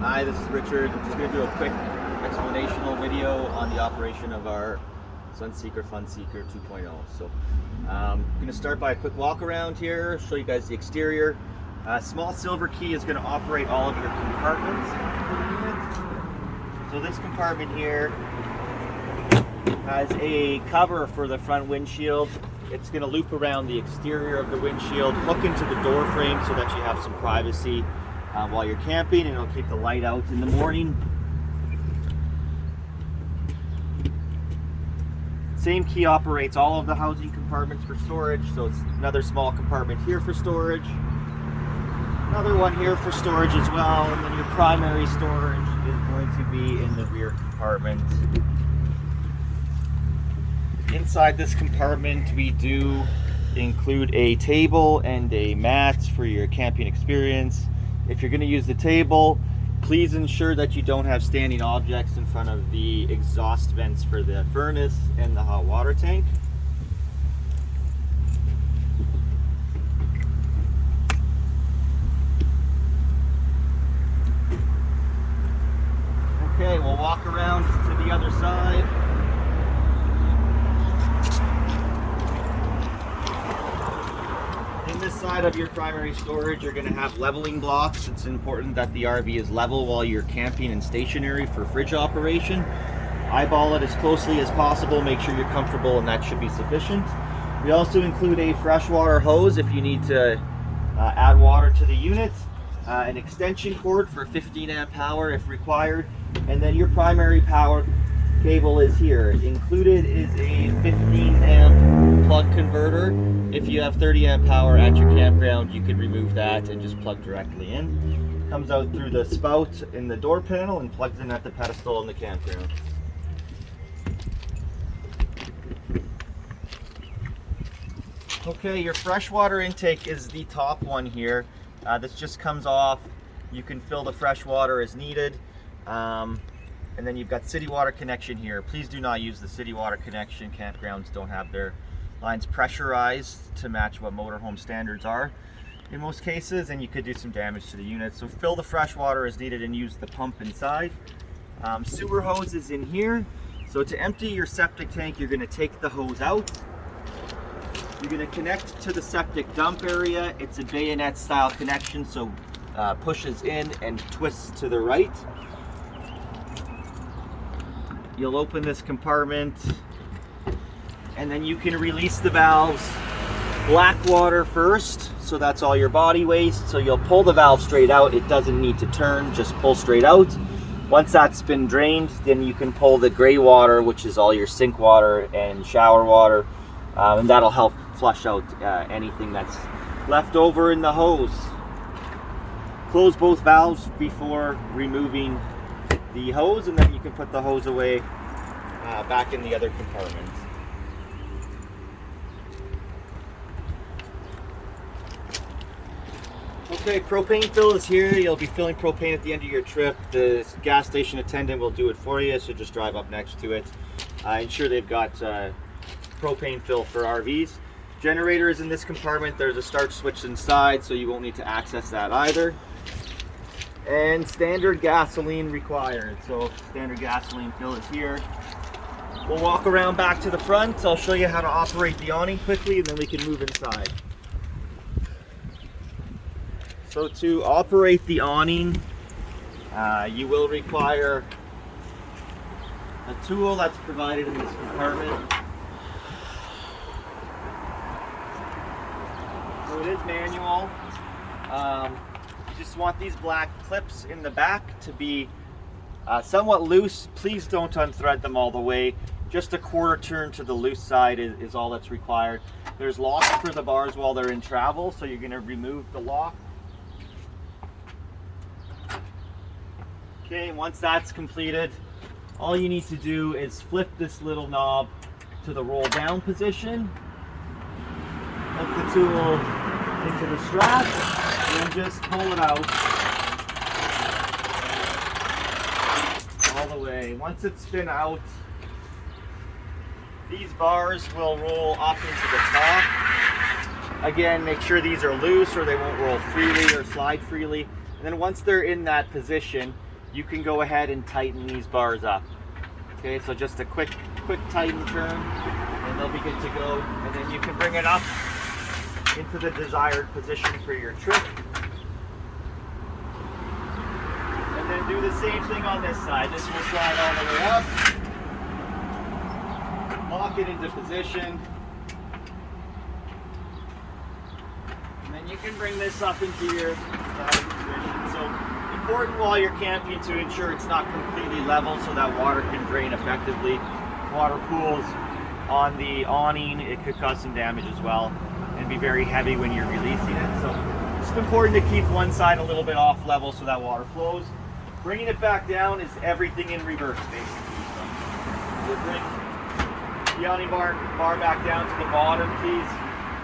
Hi, this is Richard. I'm just going to do a quick explanational video on the operation of our Sunseeker Funseeker 2.0. So I'm going to start by a quick walk around here, show you guys the exterior. Small silver key is going to operate all of your compartments. So this compartment here has a cover for the front windshield. It's going to loop around the exterior of the windshield, hook into the door frame so that you have some privacy while you're camping, and it'll keep the light out in the morning. Same key operates all of the housing compartments for storage, so it's another small compartment here for storage, another one here for storage as well, and then your primary storage is going to be in the rear compartment. Inside this compartment we do include a table and a mat for your camping experience. If you're going to use the table, please ensure that you don't have standing objects in front of the exhaust vents for the furnace and the hot water tank. Okay, we'll walk around to the other side. In this side of your primary storage, you're going to have leveling blocks. It's important that the RV is level while you're camping and stationary for fridge operation. Eyeball it as closely as possible, make sure you're comfortable, and that should be sufficient. We also include a freshwater hose if you need to add water to the unit, an extension cord for 15 amp power if required, and then your primary power cable is here. Included is a 15 amp plug converter. If you have 30 amp power at your campground, you can remove that and just plug directly in. Comes out through the spout in the door panel and plugs in at the pedestal in the campground. Okay, your freshwater intake is the top one here. This just comes off. You can fill the fresh water as needed. And then you've got city water connection here. Please do not use the city water connection. Campgrounds don't have their lines pressurized to match what motorhome standards are in most cases, and you could do some damage to the unit. So fill the fresh water as needed and use the pump inside. Sewer hose is in here. So to empty your septic tank, you're going to take the hose out. You're going to connect to the septic dump area. It's a bayonet style connection, so pushes in and twists to the right. You'll open this compartment and then you can release the valves. Black water first, so that's all your body waste. So you'll pull the valve straight out. It doesn't need to turn, just pull straight out. Once that's been drained, then you can pull the gray water, which is all your sink water and shower water, and that'll help flush out anything that's left over in the hose. Close both valves before removing the hose, and then you can put the hose away back in the other compartment. Okay, propane fill is here. You'll be filling propane at the end of your trip. The gas station attendant will do it for you, so just drive up next to it. Ensure they've got propane fill for RVs. Generator is in this compartment. There's a start switch inside, so you won't need to access that either. And standard gasoline required. So standard gasoline fill is here. We'll walk around back to the front. I'll show you how to operate the awning quickly, and then we can move inside. So to operate the awning, you will require a tool that's provided in this compartment. So it is manual. Just want these black clips in the back to be somewhat loose. Please don't unthread them all the way. Just a quarter turn to the loose side is all that's required. There's locks for the bars while they're in travel, so you're going to remove the lock. Okay, once that's completed, all you need to do is flip this little knob to the roll down position, hook the tool into the strap, and just pull it out all the way. Once it's spin out, these bars will roll up into the top. Again, make sure these are loose or they won't roll freely or slide freely. And then once they're in that position, you can go ahead and tighten these bars up. Okay, so just a quick tighten turn, and they'll be good to go. And then you can bring it up into the desired position for your trip. And then do the same thing on this side. This will slide all the way up. Lock it into position. And then you can bring this up into your position. So important while you're camping to ensure it's not completely level so that water can drain effectively. If water pools on the awning, it could cause some damage as well and be very heavy when you're releasing it. So it's important to keep one side a little bit off level so that water flows. Bringing it back down is everything in reverse, basically. So we'll bring the awning bar back down to the bottom, please.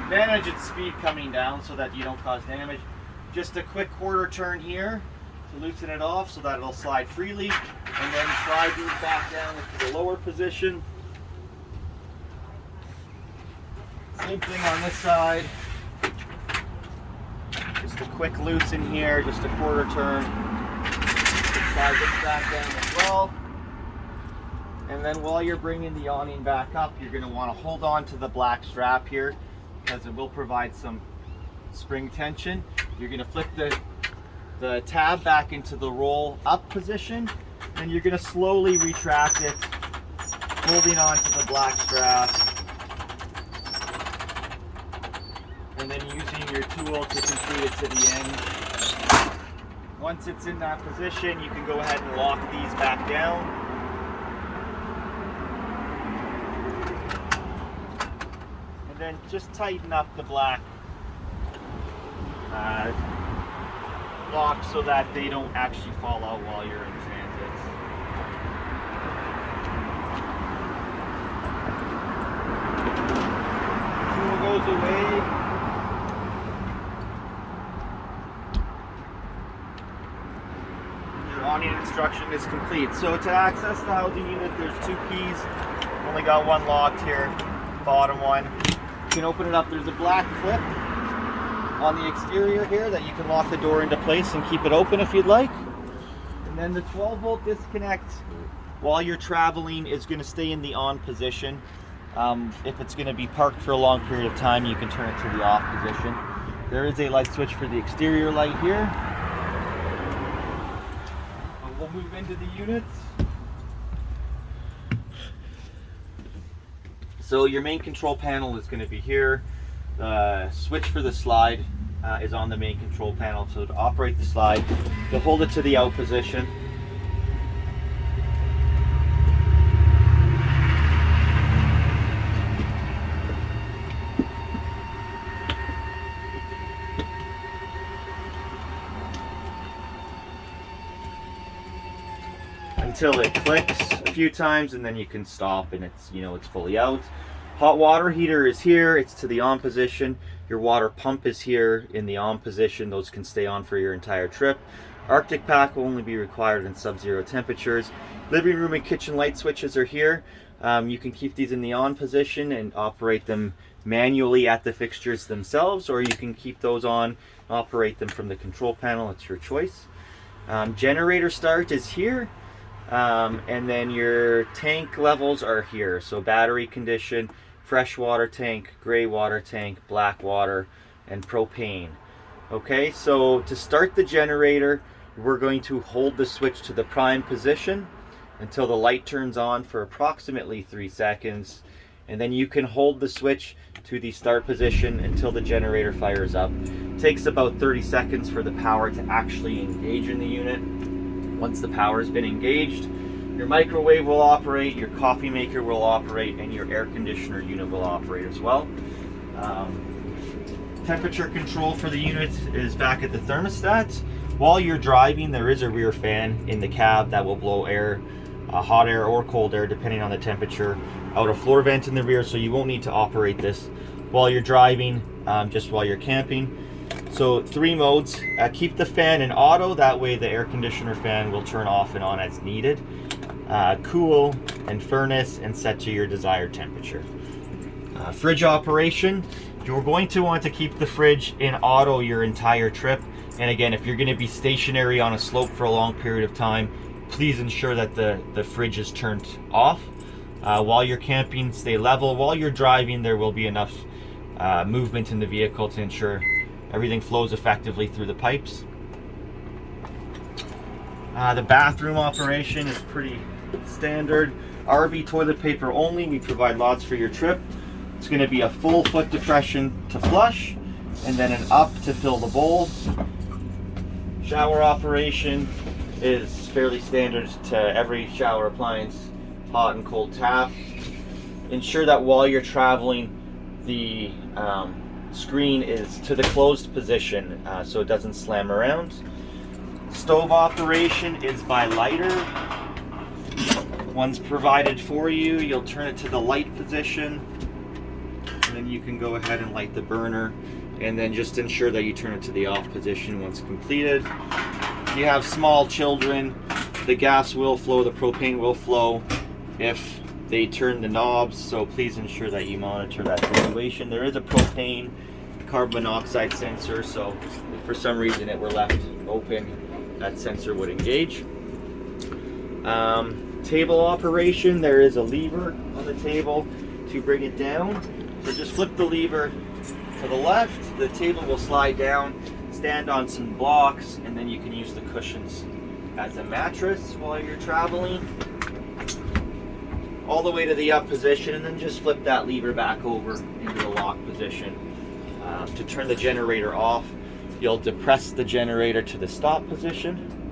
Manage its speed coming down so that you don't cause damage. Just a quick quarter turn here to loosen it off so that it'll slide freely, and then slide these back down into the lower position. Same thing on this side. Just a quick loosen here, just a quarter turn. Slide this back down as well. And then while you're bringing the awning back up, you're going to want to hold on to the black strap here because it will provide some spring tension. You're going to flip the tab back into the roll up position, and you're going to slowly retract it, holding on to the black strap, and then using your tool to complete it to the end. Once it's in that position, you can go ahead and lock these back down. And then just tighten up the black locks so that they don't actually fall out while you're in transit. Tool goes away. Awning instruction is complete. So to access the housing unit, there's two keys. Only got one locked here, bottom one. You can open it up. There's a black clip on the exterior here that you can lock the door into place and keep it open if you'd like. And then the 12-volt disconnect while you're traveling is going to stay in the on position. If it's going to be parked for a long period of time, you can turn it to the off position. There is a light switch for the exterior light here. We'll move into the units. So your main control panel is going to be here. The switch for the slide is on the main control panel. So to operate the slide, you'll hold it to the out position. Until it clicks a few times, and then you can stop and it's fully out. Hot water heater is here, it's to the on position. Your water pump is here in the on position. Those can stay on for your entire trip. Arctic pack will only be required in sub-zero temperatures. Living room and kitchen light switches are here. You can keep these in the on position and operate them manually at the fixtures themselves, or you can keep those on and operate them from the control panel. It's your choice. Generator start is here. And then your tank levels are here. So battery condition, fresh water tank, gray water tank, black water, and propane. Okay, so to start the generator, we're going to hold the switch to the prime position until the light turns on for approximately 3 seconds. And then you can hold the switch to the start position until the generator fires up. It takes about 30 seconds for the power to actually engage in the unit. Once the power has been engaged, your microwave will operate, your coffee maker will operate, and your air conditioner unit will operate as well. Temperature control for the unit is back at the thermostat. While you're driving, there is a rear fan in the cab that will blow air, hot air or cold air, depending on the temperature, out a floor vent in the rear, so you won't need to operate this while you're driving, just while you're camping. So 3 modes. Keep the fan in auto, that way the air conditioner fan will turn off and on as needed. Cool and furnace, and set to your desired temperature. Fridge operation. You're going to want to keep the fridge in auto your entire trip. And again, if you're going to be stationary on a slope for a long period of time, please ensure that the fridge is turned off. While you're camping, stay level. While you're driving, there will be enough movement in the vehicle to ensure everything flows effectively through the pipes. The bathroom operation is pretty standard. RV toilet paper only. We provide lots for your trip. It's going to be a full foot depression to flush, and then an up to fill the bowl. Shower operation is fairly standard to every shower appliance, hot and cold tap. Ensure that while you're traveling, the screen is to the closed position so it doesn't slam around. Stove operation is by lighter. One's provided for you. You'll turn it to the light position, and then you can go ahead and light the burner, and then just ensure that you turn it to the off position once completed. If you have small children, the gas will flow, the propane will flow if they turn the knobs, so please ensure that you monitor that situation. There is a propane carbon monoxide sensor, so if for some reason it were left open, that sensor would engage. Table operation, there is a lever on the table to bring it down. So just flip the lever to the left, the table will slide down, stand on some blocks, and then you can use the cushions as a mattress while you're traveling. All the way to the up position, and then just flip that lever back over into the lock position. To turn the generator off, you'll depress the generator to the stop position.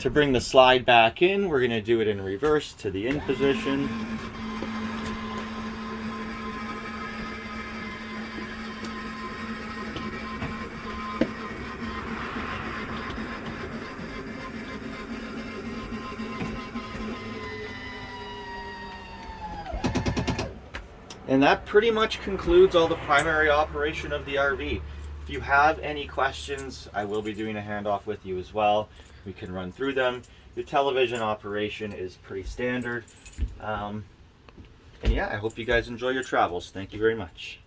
To bring the slide back in, we're going to do it in reverse to the in position. And that pretty much concludes all the primary operation of the RV. If you have any questions, I will be doing a handoff with you as well. We can run through them. Your television operation is pretty standard. And yeah, I hope you guys enjoy your travels. Thank you very much.